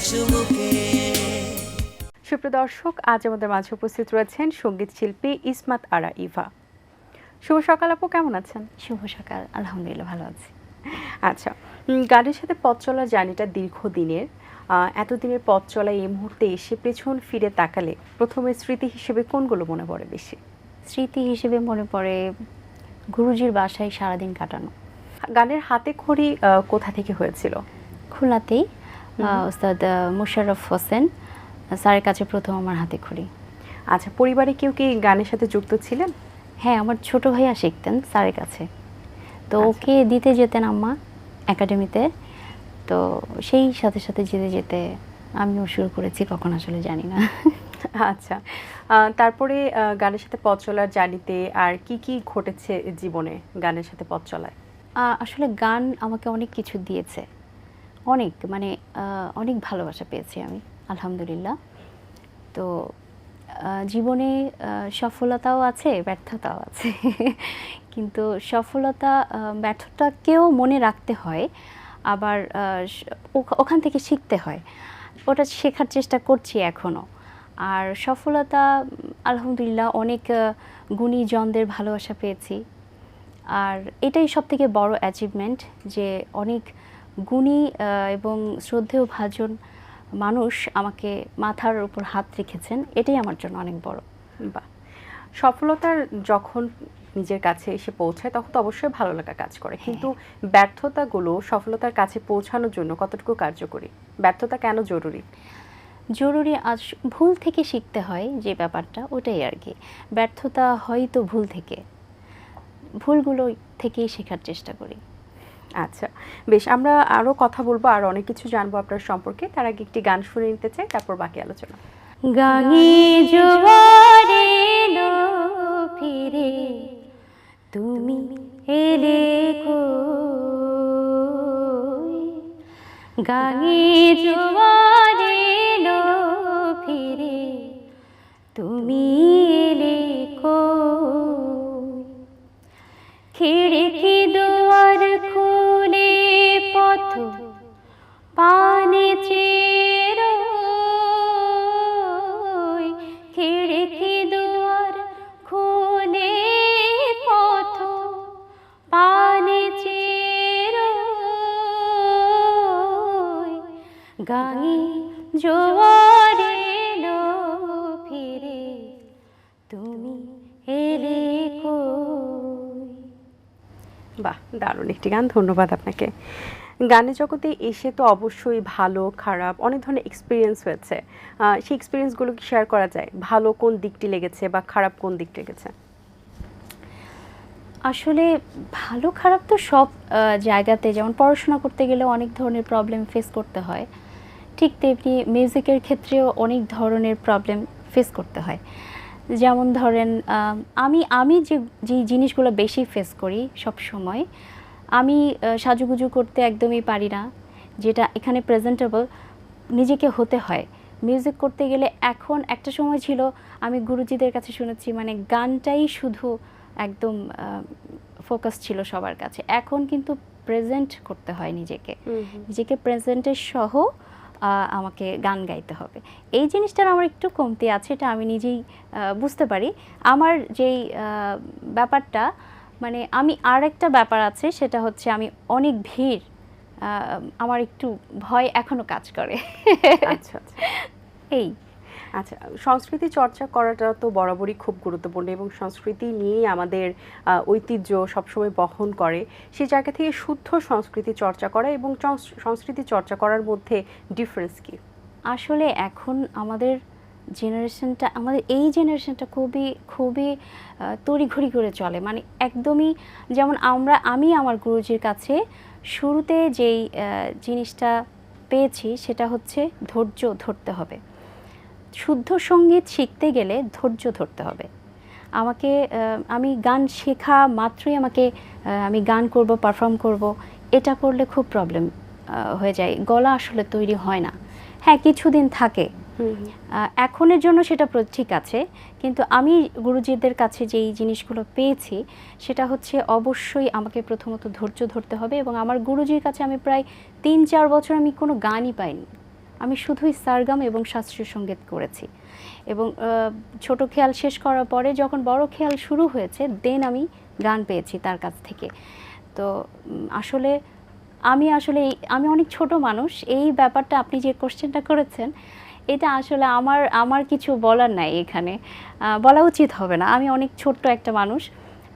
চুমুকে। সুপ্রিয় দর্শক, আজ আমাদের মাঝে উপস্থিত রয়েছেন সঙ্গীত শিল্পী ইসমাত আরা ইভা। শুভ সকাল আপু, কেমন আছেন? শুভ সকাল, আলহামদুলিল্লাহ ভালো আছি। আচ্ছা, গানের সাথে পথ চলার জার্নিটা দীর্ঘদিনের। এতদিনের পথ চলা এই মুহূর্তে এসে পেছন ফিরে তাকালে প্রথমে স্মৃতি হিসেবে কোনগুলো মনে পড়ে বেশি? স্মৃতি হিসেবে মনে পড়ে গুরুজির বাসায় সারাদিন কাটানো। গানের হাতে খড়ি কোথা থেকে হয়েছিল? খুলনাতেই ওস্তাদ মোশাররফ হোসেন স্যারের কাছে প্রথম আমার হাতে খড়ি। আচ্ছা, পরিবারে কেউ কি গানের সাথে যুক্ত ছিলেন? হ্যাঁ, আমার ছোট ভাইয়া শিখতেন স্যারের কাছে, তো আচ্ছা। ওকে দিতে যেতেন আম্মা একাডেমিতে, তো সেই সাথে সাথে যেতে যেতে আমিও শুরু করেছি, কখন আসলে জানি না। আচ্ছা, তারপরে গানের সাথে পথ চলার জার্নিতে আর কি কি ঘটেছে জীবনে গানের সাথে পথ চলায়? আসলে গান আমাকে অনেক কিছু দিয়েছে, অনেক মানে অনেক ভালোবাসা পেয়েছি আমি, আলহামদুলিল্লাহ। তো জীবনে সফলতাও আছে, ব্যর্থতাও আছে। কিন্তু সফলতা ব্যর্থতাকেও মনে রাখতে হয়, আবার ওখান থেকে শিখতে হয়, ওটা শেখার চেষ্টা করছি এখনও। আর সফলতা আলহামদুলিল্লাহ অনেক গুণীজনদের ভালোবাসা পেয়েছি, আর এটাই সবথেকে বড় অ্যাচিভমেন্ট যে অনেক গুণী এবং শ্রদ্ধেয় ভাজন মানুষ আমাকে মাথার উপর হাত রেখেছেন, এটাই আমার জন্য অনেক বড়। বাহ, সফলতার যখন নিজের কাছে এসে পৌঁছায় তখন তো অবশ্যই ভালো লাগা কাজ করে, কিন্তু ব্যর্থতাগুলো সফলতার কাছে পৌঁছানোর জন্য কতটুকু কার্যকরী? ব্যর্থতা কেন জরুরি? জরুরি, আজ ভুল থেকে শিখতে হয় যে ব্যাপারটা, ওটাই আর কি। ব্যর্থতা হয়তো ভুল থেকে, ভুলগুলো থেকেই শেখার চেষ্টা করি। আচ্ছা, বেশ, আমরা আরও কথা বলবো আর অনেক কিছু জানবো আপনার সম্পর্কে। তার আগে একটি গান শুনে নিতে চাই, তারপর বাকি আলোচনা। গাঙে জোয়ারে এলো ফিরে, তুমি এলে কই? গাঙে জোয়ারে এলো ফিরে, তুমি এলে কই? খিড়কি দুয়ার খুলে পথ পানে চেরোই, খিড়কি দুয়ার খুলে পথ পানে চেরোই, গাঙে জোয়ার এলো ফিরে, তুমি এলে কই? বাহ, দারুণ একটি গান, ধন্যবাদ আপনাকে। গানের জগতে এসে তো অবশ্যই ভালো খারাপ অনেক ধরনের এক্সপিরিয়েন্স হয়েছে, সেই এক্সপিরিয়েন্সগুলো কি শেয়ার করা যায়? ভালো কোন দিকটি লেগেছে বা খারাপ কোন দিকটি লেগেছে? আসলে ভালো খারাপ তো সব জায়গাতে, যেমন পড়াশোনা করতে গেলে অনেক ধরনের প্রবলেম ফেস করতে হয়, ঠিক তেমনি মিউজিকের ক্ষেত্রেও অনেক ধরনের প্রবলেম ফেস করতে হয়। যেমন ধরেন আমি যে জিনিসগুলো বেশি ফেস করি সব সময়, আমি সাজুগুজু করতে একদমই পারি না, যেটা এখানে প্রেজেন্টেবল নিজেকে হতে হয় মিউজিক করতে গেলে। এখন একটা সময় ছিল আমি গুরুজিদের কাছে শুনেছি, মানে গানটাই শুধু একদম ফোকাস ছিল সবার কাছে। এখন কিন্তু প্রেজেন্ট করতে হয় নিজেকে, নিজেকে প্রেজেন্টের সহ আমাকে গান গাইতে হবে। এই জিনিসটার আমার একটু কমতি আছে, এটা আমি নিজেই বুঝতে পারি। আমার যেই ব্যাপারটা, মানে আমি আর একটা ব্যাপার আছে, সেটা হচ্ছে আমি অনেক ভিড়, আমার একটু ভয় এখনো কাজ করে। আচ্ছা আচ্ছা, এই আচ্ছা, সংস্কৃতি চর্চা করাটা তো বরাবরই খুব গুরুত্বপূর্ণ এবং সংস্কৃতি নিয়েই আমাদের ঐতিহ্য সবসময় বহন করে। সেই জায়গা থেকে শুদ্ধ সংস্কৃতি চর্চা করা এবং সংস্কৃতি চর্চা করার মধ্যে ডিফারেন্স কি? আসলে এখন আমাদের জেনারেশনটা, আমাদের এই জেনারেশনটা খুবই খুবই তড়িঘড়ি করে চলে, মানে একদমই। যেমন আমি আমার গুরুজির কাছে শুরুতে যেই জিনিসটা পেয়েছি, সেটা হচ্ছে ধৈর্য ধরতে হবে। শুদ্ধ সঙ্গীত শিখতে গেলে ধৈর্য ধরতে হবে। আমি গান শেখা মাত্রই আমি গান করব, পারফর্ম করব, এটা করলে খুব প্রবলেম হয়ে যায়, গলা আসলে তৈরি হয় না। হ্যাঁ, কিছুদিন থাকে, এখনের জন্য সেটা ঠিক আছে, কিন্তু আমি গুরুজিদের কাছে যেই জিনিসগুলো পেয়েছি, সেটা হচ্ছে অবশ্যই আমাকে প্রথমত ধৈর্য ধরতে হবে। এবং আমার গুরুজির কাছে আমি প্রায় 3-4 বছর আমি কোনো গানই পাইনি, আমি শুধুই সারগাম এবং শাস্ত্রীয় সঙ্গীত করেছি। এবং ছোট খেয়াল শেষ করার পরে যখন বড় খেয়াল শুরু হয়েছে দেন আমি গান পেয়েছি তার কাছ থেকে। তো আসলে আমি অনেক ছোট মানুষ, এই ব্যাপারটা আপনি যে কোশ্চেনটা করেছেন এটা আসলে আমার কিছু বলার নাই এখানে, বলা উচিত হবে না। আমি অনেক ছোট্ট একটা মানুষ,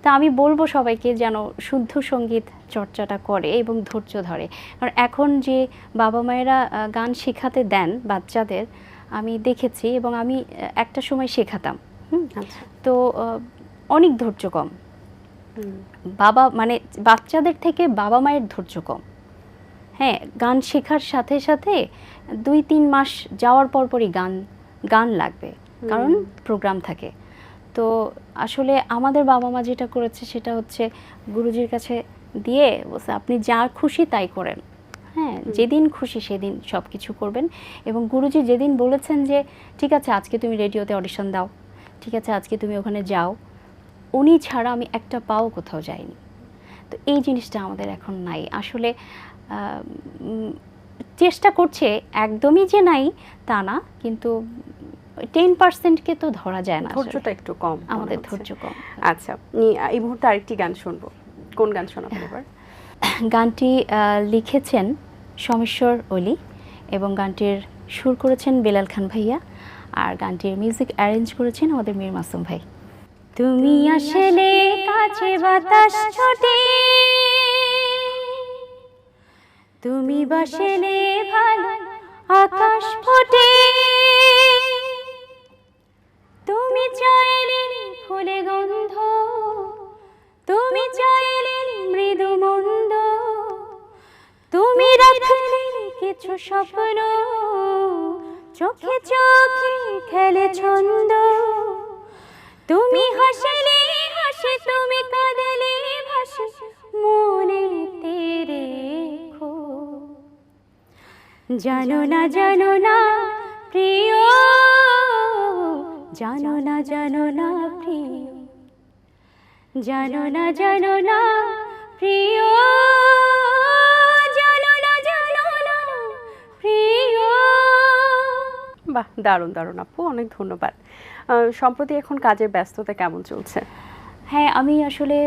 তা আমি বলবো সবাইকে যেন শুদ্ধ সঙ্গীত চর্চাটা করে এবং ধৈর্য ধরে। কারণ এখন যে বাবা মায়েরা গান শেখাতে দেন বাচ্চাদের, আমি দেখেছি এবং আমি একটা সময় শেখাতাম। আচ্ছা। তো অনেক ধৈর্য কম, মানে বাচ্চাদের থেকে বাবা মায়ের ধৈর্য কম। হ্যাঁ, গান শেখার সাথে সাথে 2-3 মাস যাওয়ার পরই গান লাগবে, কারণ প্রোগ্রাম থাকে। তো আসলে আমাদের বাবা মা যেটা করেছে সেটা হচ্ছে গুরুজির কাছে দিয়ে বলছে আপনি যা খুশি তাই করেন, হ্যাঁ, যেদিন খুশি সেদিন সব কিছু করবেন। এবং গুরুজি যেদিন বলেছেন যে ঠিক আছে আজকে তুমি রেডিওতে অডিশন দাও, ঠিক আছে আজকে তুমি ওখানে যাও, উনি ছাড়া আমি একটা পাও কোথাও যাইনি। তো এই জিনিসটা আমাদের এখন নাই আসলে। চেষ্টা করছে, একদমই যে নাই তা না, কিন্তু 10%কে তো ধরা যায় না, ধৈর্যটা একটু কম, আমাদের ধৈর্য কম। আচ্ছা, এই মুহূর্তে আরেকটি গান শুনবো, কোন গান শোনাবেন এবার? গানটি লিখেছেন সমেশ্বর অলি এবং গানটির সুর করেছেন বেলাল খান ভাইয়া, আর গানটির মিউজিক অ্যারেঞ্জ করেছেন আমাদের মীর মাসুম ভাই। তুমি আসলে কাছে বাতাস ছোটে, তুমি বাসলে ভালো আকাশ ফোটে, তুমি চাইলে ফুলে গন্ধ, তুমি চাইলে মৃদু মন্দ, তুমি রাখলে কিছু স্বপ্ন, চোখে চোখে খেলে ছন্দ, তুমি হাসলে হাসে, তুমি কাঁদলে ভাসে, মনে রেখো, জানো না প্রিয়, জানো না প্রিয়, জানো না প্রিয়, জানো না প্রিয়। বাহ, দারুণ দারুণ আপু, অনেক ধন্যবাদ। সম্প্রতি এখন কাজের ব্যস্ততা কেমন চলছে? হ্যাঁ, আমি আসলে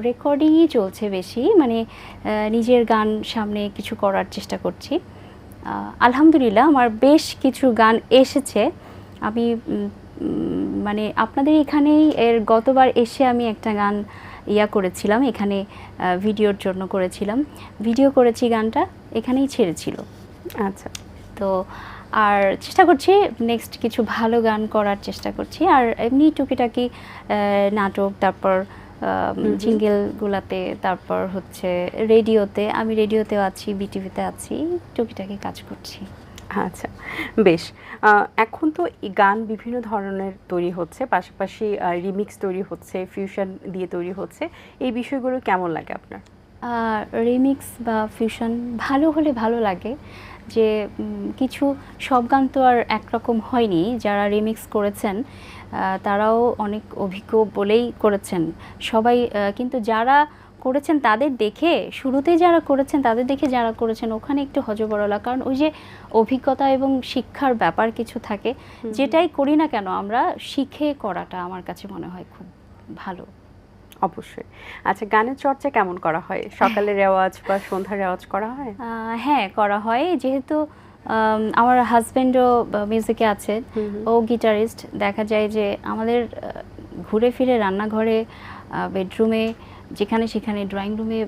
রেকর্ডিংই চলছে বেশি, মানে নিজের গান সামনে কিছু করার চেষ্টা করছি। আলহামদুলিল্লাহ আমার বেশ কিছু গান এসেছে। আমি মানে আপনাদের এখানেই গতবার এসে আমি একটা গান করেছিলাম, এখানে ভিডিওর জন্য করেছিলাম, ভিডিও করেছি, গানটা এখানেই ছেড়েছিল। আচ্ছা। তো আর চেষ্টা করছি নেক্সট কিছু ভালো গান করার চেষ্টা করছি, আর এমনি টুকিটাকি নাটক, তারপর জিঙ্গেলগুলাতে, তারপর হচ্ছে আমি রেডিওতেও আছি, বিটিভিতে আছি, টুকিটাকি কাজ করছি। আচ্ছা, বেশ। এখন তো গান বিভিন্ন ধরনের তৈরি হচ্ছে, পাশাপাশি রিমিক্স তৈরি হচ্ছে, ফিউশন দিয়ে তৈরি হচ্ছে, এই বিষয়গুলো কেমন লাগে আপনার? রিমিক্স বা ফিউশন ভালো হলে ভালো লাগে, যে কিছু সব গান তো আর একরকম হয়নি, যারা রিমিক্স করেছেন তারাও অনেক অভিজ্ঞ বলেই করেছেন সবাই, কিন্তু যারা করেছেন তাদের দেখে, শুরুতে যারা করেছেন তাদের দেখে যারা করেছেন ওখানে একটু হজবরলা, কারণ ওই যে অভিজ্ঞতা এবং শিক্ষার ব্যাপার কিছু থাকে, যেটাই করি না কেন আমরা শিখে করাটা আমার কাছে মনে হয় খুব ভালো। অবশ্যই। আচ্ছা, গানের চর্চা কেমন করা হয়? সকালে রেওয়াজ বা সন্ধ্যার রেওয়াজ করা হয়? হ্যাঁ, করা হয়, যেহেতু আমার হাজব্যান্ডও মিউজিকে আছে, ও গিটারিস্ট, দেখা যায় যে আমাদের ঘুরে ফিরে রান্নাঘরে, বেডরুমে, যেখানে সেখানে, ড্রয়িং রুমে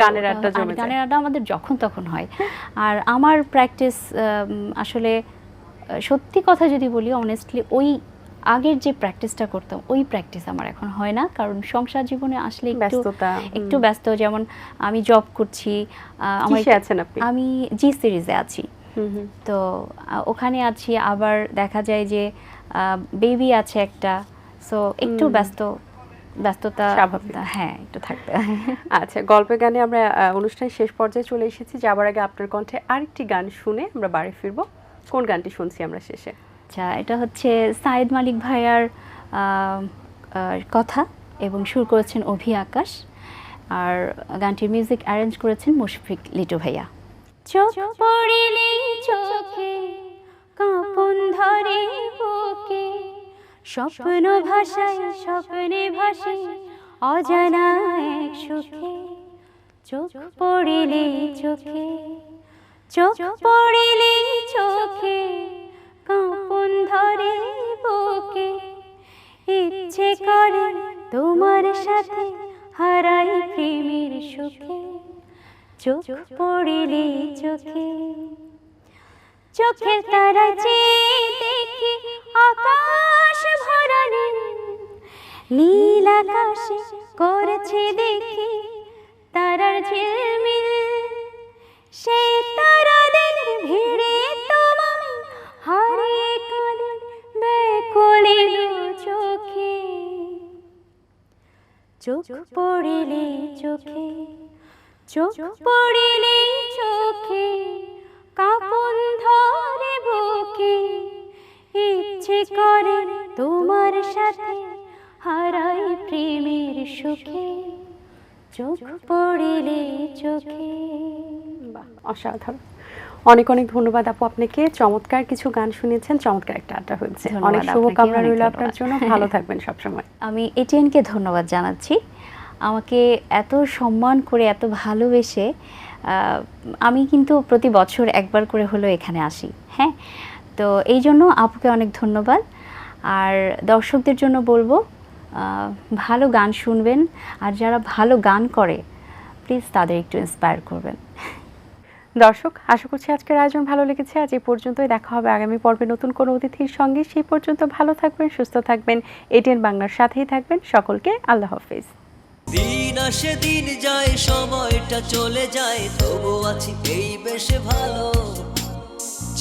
গানের আড্ডা আমাদের যখন তখন হয়। আর আমার প্র্যাকটিস আসলে সত্যি কথা যদি বলি অনেস্টলি, ওই আগের যে প্র্যাকটিসটা করতাম ওই প্র্যাকটিস আমার এখন হয় না, কারণ সংসার জীবনে আসলে একটু ব্যস্ত। যেমন আমি জব করছি, আমি জি সিরিজে আছি, তো ওখানে আছি, আবার দেখা যায় যে বেবি আছে একটা, সো একটু ব্যস্ততা স্বাভাবিক, হ্যাঁ, একটু থাকতে। আচ্ছা, গল্পের গানে আমরা অনুষ্ঠানের শেষ পর্যায়ে চলে এসেছি, যাবার আগে আপনার কণ্ঠে আরেকটি গান শুনে আমরা বাড়ি ফিরবো। কোন গানটি শুনছি আমরা শেষে? আচ্ছা, এটা হচ্ছে সাইদ মালিক ভাইয়ার কথা এবং সুর করেছেন অভি আকাশ, আর গানটির মিউজিক অ্যারেঞ্জ করেছেন মুশফিক লিটু ভাইয়া। চোখ পড়িলেই চোখে স্বপ্ন ভাষায় স্বপ্নে ভাসে অজানা এক সুখে, চোখ পড়িলে চোখে, চোখ পড়িলে চোখে, কাঁপন ধরে বুকে, ইচ্ছে করে তোমার সাথে হারাই প্রেমের সুখে, চোখ পড়িলে চোখে। চোখের তারা চেয়ে দেখি আকাশ ভরা নীল, নীল আকাশে করেছে দেখি তারার ঝিলমিল, সেই তারাদের ভিড়ে তোমায় হারিয়ে কাঁদে ব্যাকুলে দু চোখে, চোখ পড়িলে চোখে, চোখ পড়িলে চোখে, কাঁপন ধরে বুকে, ইচ্ছে করে তোমার সাথে হারাই প্রেমের সুখে, চোখ পড়িলে চোখে। বাহ, অসাধারণ। অনেক অনেক ধন্যবাদ আপু আপনাকে। চমৎকার কিছু গান শুনিয়েছেন, চমৎকার একটা আড্ডা হয়েছে। ধন্যবাদ অনেক আপনাকে, শুভকামনা অনেক রইল আপনার ধন্যবাদ। জন্য। ভালো থাকবেন সবসময়। আমি এটিএনকে ধন্যবাদ জানাচ্ছি, আমাকে এত সম্মান করে এত ভালোবেসে। আমি কিন্তু প্রতি বছর একবার করে হলেও এখানে আসি, হ্যাঁ, তো এই জন্য আপুকে অনেক ধন্যবাদ। আর দর্শকদের জন্য বলবো ভালো গান শুনবেন, আর যারা ভালো গান করে প্লিজ তাদের একটু ইন্সপায়ার করবেন। দর্শক, আশা করছি আজকের আয়োজন ভালো লেগেছে। আজ এই পর্যন্তই, দেখা হবে আগামী পর্বে নতুন কোনো অতিথির সঙ্গে। সেই পর্যন্ত ভালো থাকবেন, সুস্থ থাকবেন, এটিএন বাংলার সাথেই থাকবেন। সকলকে আল্লাহ হাফেজ। দিন আসে দিন যায়, সময়টা চলে যায়, তবু আছি এই বেশ ভালো।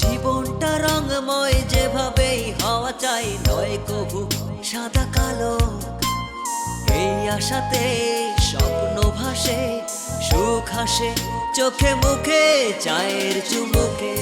জীবনটা রঙময়, যেভাবেই হওয়া চাই, নয় কবু সাদা কালো। এই আশাতে স্বপ্ন ভাসে, সুখ হাসে চোখে মুখে, চায়ের চুমুকে।